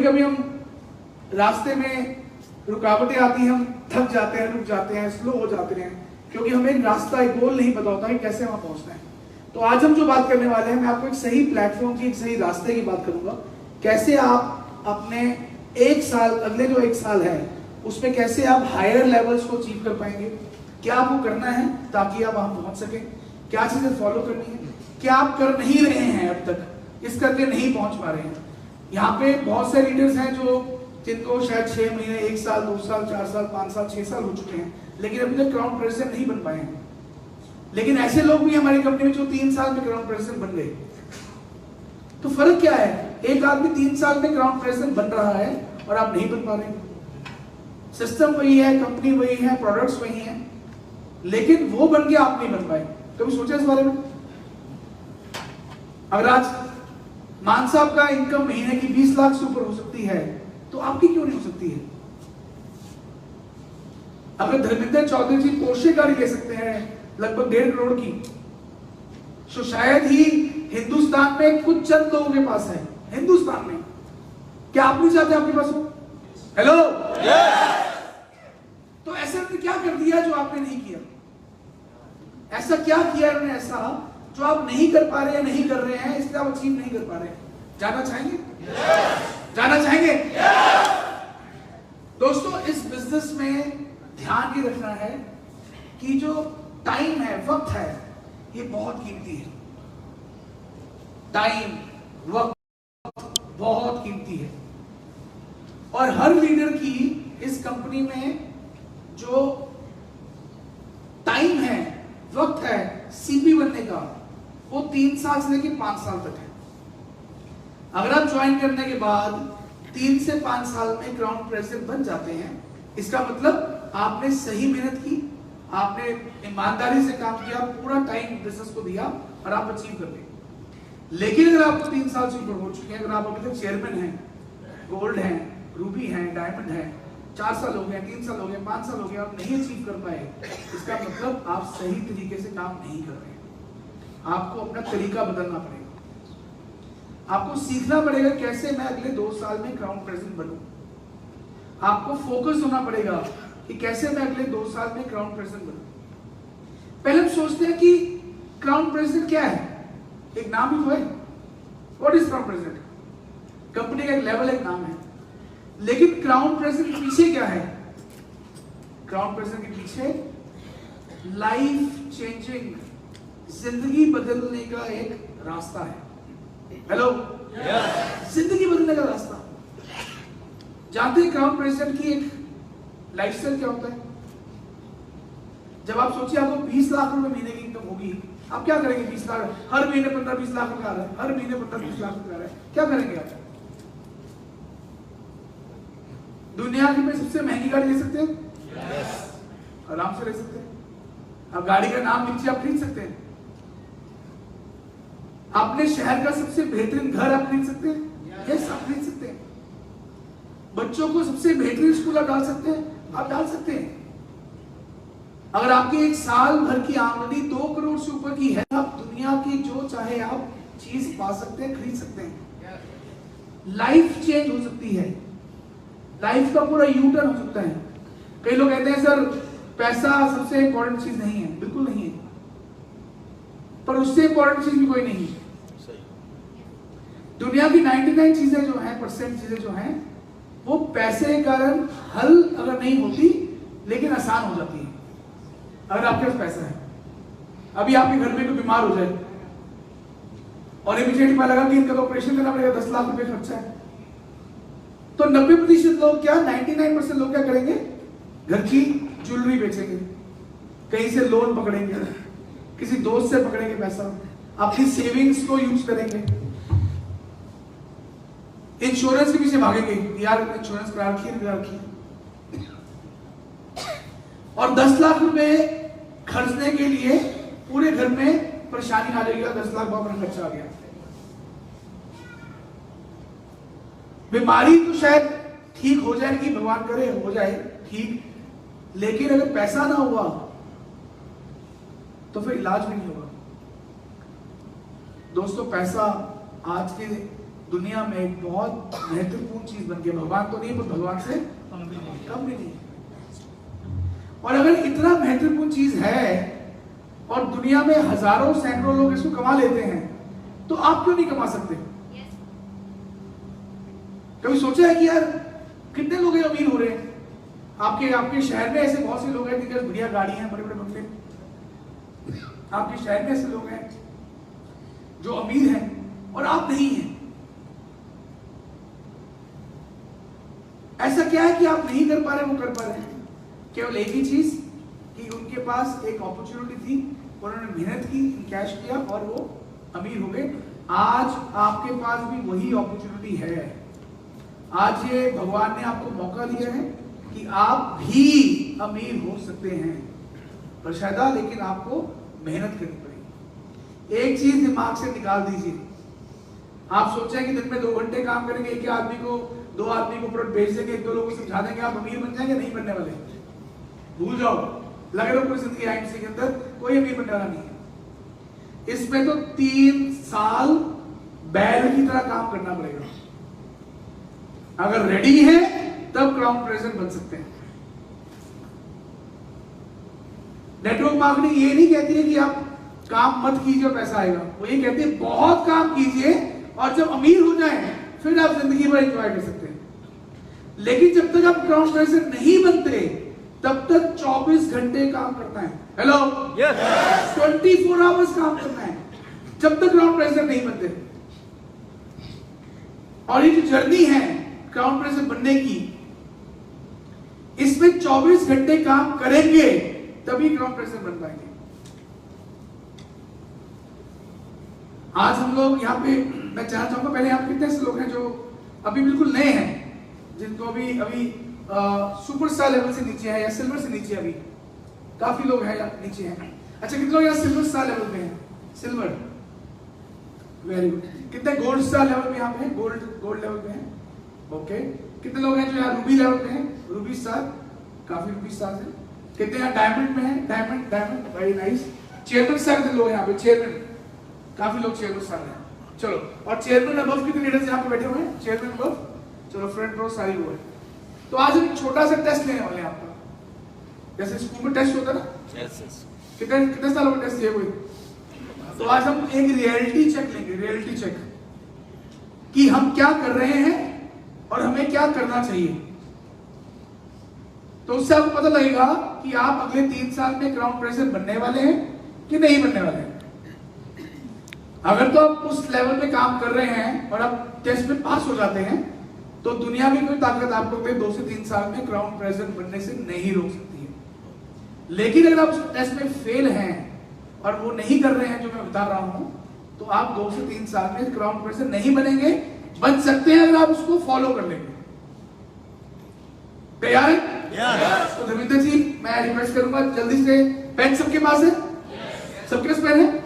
कभी हम रास्ते में रुकावटें आती हैं, हम थक जाते हैं, रुक जाते हैं, स्लो हो जाते हैं, क्योंकि हमें एक रास्ता, एक गोल नहीं पता होता है कैसे वहां पहुंचना है। तो आज हम जो बात करने वाले हैं, मैं आपको एक सही प्लेटफॉर्म की, एक सही रास्ते की बात करूंगा। कैसे आप अपने एक साल, अगले जो एक साल है उसमें कैसे आप हायर लेवल्स को अचीव कर पाएंगे, क्या आपको करना है ताकि आप वहां पहुंच सके, क्या चीजें फॉलो करनी है, क्या आप कर नहीं रहे हैं अब तक, इस करके नहीं पहुंच पा रहे हैं। यहाँ पे बहुत से लीडर्स हैं जो जिनको शायद 6 महीने, 1 साल, 2 साल, 4 साल, 5 साल, 6 साल हो चुके हैं, लेकिन अभी तक क्राउन प्रेसिडेंट नहीं बन पाए हैं। लेकिन ऐसे लोग भी हमारी कंपनी में जो 3 साल में क्राउन प्रेसिडेंट बन गए। तो फर्क क्या है? एक आदमी 3 साल में क्राउन प्रेसिडेंट बन रहा है और आप नहीं बन पा रहे। सिस्टम वही है, कंपनी वही है, प्रोडक्ट्स वही हैं, लेकिन वो बन के आप नहीं बन पाए। कभी सोचा इस बारे में? अगर आज मान साहब का इनकम महीने की 20 लाख से ऊपर हो सकती है, तो आपकी क्यों नहीं हो सकती है? अगर धर्मेंद्र चौधरी जी पोर्शे गाड़ी ले सकते हैं लगभग 1.5 करोड़ की, तो शायद ही हिंदुस्तान में कुछ चंद लोगों के पास है। हिंदुस्तान में क्या आप नहीं चाहते आपके पास हो? हेलो, तो ऐसा उन्होंने क्या कर दिया जो आपने नहीं किया? ऐसा क्या किया उन्होंने ऐसा जो आप नहीं कर पा रहे हैं, नहीं कर रहे हैं, इसलिए आप अचीव नहीं कर पा रहे हैं? जाना चाहेंगे? जाना चाहेंगे? दोस्तों, इस बिजनेस में ध्यान ये रखना है कि जो टाइम है, वक्त है, ये बहुत कीमती है। टाइम, वक्त बहुत कीमती है, और हर लीडर की इस कंपनी में जो टाइम है, वक्त है सीपी बनने का, वो 3 साल से लेकर 5 साल तक है। अगर आप ज्वाइन करने के बाद 3 से 5 साल में क्राउन प्रेसिडेंट बन जाते हैं, इसका मतलब आपने सही मेहनत की, आपने ईमानदारी से काम किया, पूरा टाइम बिजनेस को दिया और आप अचीव कर गए। लेकिन अगर आप 3 साल से ऊपर हो चुके हैं, अगर आप अभी तक चेयरमैन हैं, गोल्ड हैं, रूबी हैं, डायमंड हैं, 4 साल हो गए, 3 साल हो गए, 5 साल हो गए, आप नहीं अचीव कर पाए, इसका मतलब आप सही तरीके से काम नहीं कर रहे। आपको अपना तरीका बदलना पड़ेगा। आपको सीखना पड़ेगा कैसे मैं अगले 2 साल में क्राउन प्रेसिडेंट बनूं। आपको फोकस होना पड़ेगा कि कैसे मैं अगले 2 साल में क्राउन प्रेसिडेंट बनूं। पहले हम सोचते हैं कि क्राउन प्रेसिडेंट क्या है? एक नाम ही तो है। What is crown president? Company का एक लेवल, एक नाम है, लेकिन क्राउन प्रेसिडेंट के पीछे क्या है? क्राउन प्रेसिडेंट के पीछे लाइफ चेंजिंग, जिंदगी बदलने का एक रास्ता है। हेलो, जिंदगी बदलने का रास्ता। जानते हैं क्राउन प्रेसिडेंट की एक लाइफस्टाइल क्या होता है? जब आप सोचिए आपको 20 लाख रुपए महीने की इनकम होगी, आप क्या करेंगे? 20 लाख, हर महीने 15-20 लाख रुपए आ रहा है, हर महीने 15-20 लाख रुपए आ रहा है, क्या करेंगे आप? दुनिया की में सबसे महंगी गाड़ी ले सकते हैं? आराम से ले सकते हैं। आप गाड़ी का नाम नीचे आप खरीद सकते हैं। अपने शहर का सबसे बेहतरीन घर आप खरीद सकते हैं? यस, आप खरीद सकते हैं। बच्चों को सबसे बेहतरीन स्कूल आप डाल सकते हैं? आप डाल सकते हैं। अगर आपकी एक साल भर की आमदनी 2 करोड़ से ऊपर की है, आप दुनिया की जो चाहे आप चीज पा सकते हैं, खरीद सकते हैं। लाइफ चेंज हो सकती है, लाइफ का पूरा यू टर्न हो सकता है। कई लोग कहते हैं सर पैसा सबसे इंपॉर्टेंट चीज नहीं है। बिल्कुल नहीं है, पर उससे इंपॉर्टेंट चीज भी कोई नहीं है। दुनिया की 99 चीजें जो हैं, % चीजें जो हैं, वो पैसे के कारण हल अगर नहीं होती, लेकिन आसान हो जाती है अगर आपके पास पैसा है। अभी आपके घर में कोई बीमार हो जाए और इमीडिएटली पता लगा कि इनका ऑपरेशन करना पड़ेगा, 10 लाख रुपए खर्चा है, तो 90% लोग क्या, 99% लोग क्या करेंगे? घर की ज्वेलरी बेचेंगे, कहीं से लोन पकड़ेंगे, किसी दोस्त से पकड़ेंगे पैसा, अपनी सेविंग्स को यूज करेंगे, इंश्योरेंस के पीछे भागेंगे, यार इंश्योरेंस करा रखी है, और 10 लाख रुपए खर्चने के लिए पूरे घर में परेशानी आ जाएगी, 10 लाख बाबा खर्चा आ गया। बीमारी तो शायद ठीक हो जाएगी, भगवान करे हो जाए ठीक, लेकिन अगर पैसा ना हुआ तो फिर इलाज भी नहीं होगा। दोस्तों, पैसा आज के दुनिया में एक बहुत महत्वपूर्ण चीज बन गया। भगवान तो नहीं, पर भगवान से कम भी नहीं। और अगर इतना महत्वपूर्ण चीज है और दुनिया में हजारों सैकड़ों लोग इसको कमा लेते हैं, तो आप क्यों नहीं कमा सकते? कभी सोचा है कि यार कितने लोग अमीर हो रहे हैं? आपके शहर में ऐसे बहुत से लोग हैं जिनके बढ़िया गाड़ी हैं, बड़े बड़े बंगले। आपके शहर में ऐसे लोग हैं जो अमीर हैं और आप नहीं हैं। ऐसा क्या है कि आप नहीं कर पा रहे, वो कर पा रहे हैं? केवल एक ही चीज कि उनके पास एक अपॉर्चुनिटी थी, उन्होंने मेहनत की, कैश किया और वो अमीर हो गए। आज आपके पास भी वही अपॉर्चुनिटी है। आज ये भगवान ने आपको मौका दिया है कि आप भी अमीर हो सकते हैं, पर शायद लेकिन आपको मेहनत करनी पड़ेगी। एक चीज दिमाग से निकाल दीजिए। आप सोचें कि दिन में 2 घंटे काम करेंगे, एक आदमी को 2 आदमी को प्रोडक्ट भेज देंगे, 1-2 लोगों को समझा देंगे, आप अमीर बन जाएंगे? नहीं बनने वाले, भूल जाओ। लगे रहो पूरी जिंदगी आईएमसी के अंदर, कोई अमीर बनने वाला नहीं है। इसमें तो 3 साल बैल की तरह काम करना पड़ेगा। अगर रेडी है तब क्राउन प्रेसिडेंट बन सकते हैं। नेटवर्क मार्केटिंग ये नहीं कहती है कि आप काम मत कीजिए और पैसा आएगा, वो ये कहती है बहुत काम कीजिए और जब अमीर हो जाए फिर आप जिंदगी भर एंजॉय कर सकते हैं। लेकिन जब तक आप क्राउन प्रेसिडेंट नहीं बनते तब तक 24 घंटे काम करना है। हेलो, 24 आवर्स काम करना है जब तक क्राउन प्रेसिडेंट नहीं बनते। और ये जो जर्नी है क्राउन प्रेसिडेंट बनने की, इसमें 24 घंटे काम करेंगे तभी क्राउन प्रेसिडेंट बन पाएंगे। आज हम लोग यहाँ पे, मैं जानना चाहूंगा पहले यहाँ कितने ऐसे लोग हैं जो अभी बिल्कुल नए हैं, जिनको अभी सुपरस्टार लेवल से नीचे है या सिल्वर से नीचे? अभी काफी लोग हैं नीचे हैं। अच्छा, कितने लोग यहाँ सिल्वर स्टार लेवल पे हैं? Silver, very good. कितने गोल्ड स्टार लेवल पे यहाँ पे हैं? गोल्ड लेवल पे हैं, ओके। कितने लोग हैं जो यहाँ रूबी लेवल पे हैं? रूबी स्टार, काफी रूबी स्टार हैं। कितने यहाँ डायमंड में हैं? Diamond, very nice. Chairman star कितने लोग हैं यहाँ पे? चेयरमैन, काफी लोग चेयरमैन स्टार हैं। चलो, और चेयरमैन अबव कितने लीडर्स यहाँ पे बैठे हुए हैं? चेयरमैन अबव, चलो फ्रंट रो सारी वो है। तो आज हम छोटा सा टेस्ट लेने वाले हैं आपका, जैसे स्कूल में टेस्ट होता है ना। यस। कितने सालों में टेस्ट दिए कोई? तो आज हम एक रियलिटी चेक लेंगे, रियलिटी चेक कि हम क्या कर रहे हैं और हमें क्या करना चाहिए। तो उससे आपको पता लगेगा कि आप अगले 3 साल में क्राउन प्रेसिडेंट बनने वाले हैं कि नहीं बनने वाले हैं। अगर तो आप उस लेवल पे काम कर रहे हैं और आप टेस्ट में पास हो जाते हैं, तो दुनिया में कोई ताकत आपको 2 से 3 साल में क्राउन प्रेसिडेंट बनने से नहीं रोक सकती है। लेकिन अगर आप उस टेस्ट में फेल हैं और वो नहीं कर रहे हैं जो मैं बता रहा हूं, तो आप 2 से 3 साल में क्राउन प्रेसिडेंट नहीं बनेंगे। बन सकते हैं अगर आप उसको फॉलो कर लेंगे। तैयार है? तो धर्मेंद्र जी, मैं रिक्वेस्ट करूंगा जल्दी से, पेन सबके पास है? सबके पास पेन है?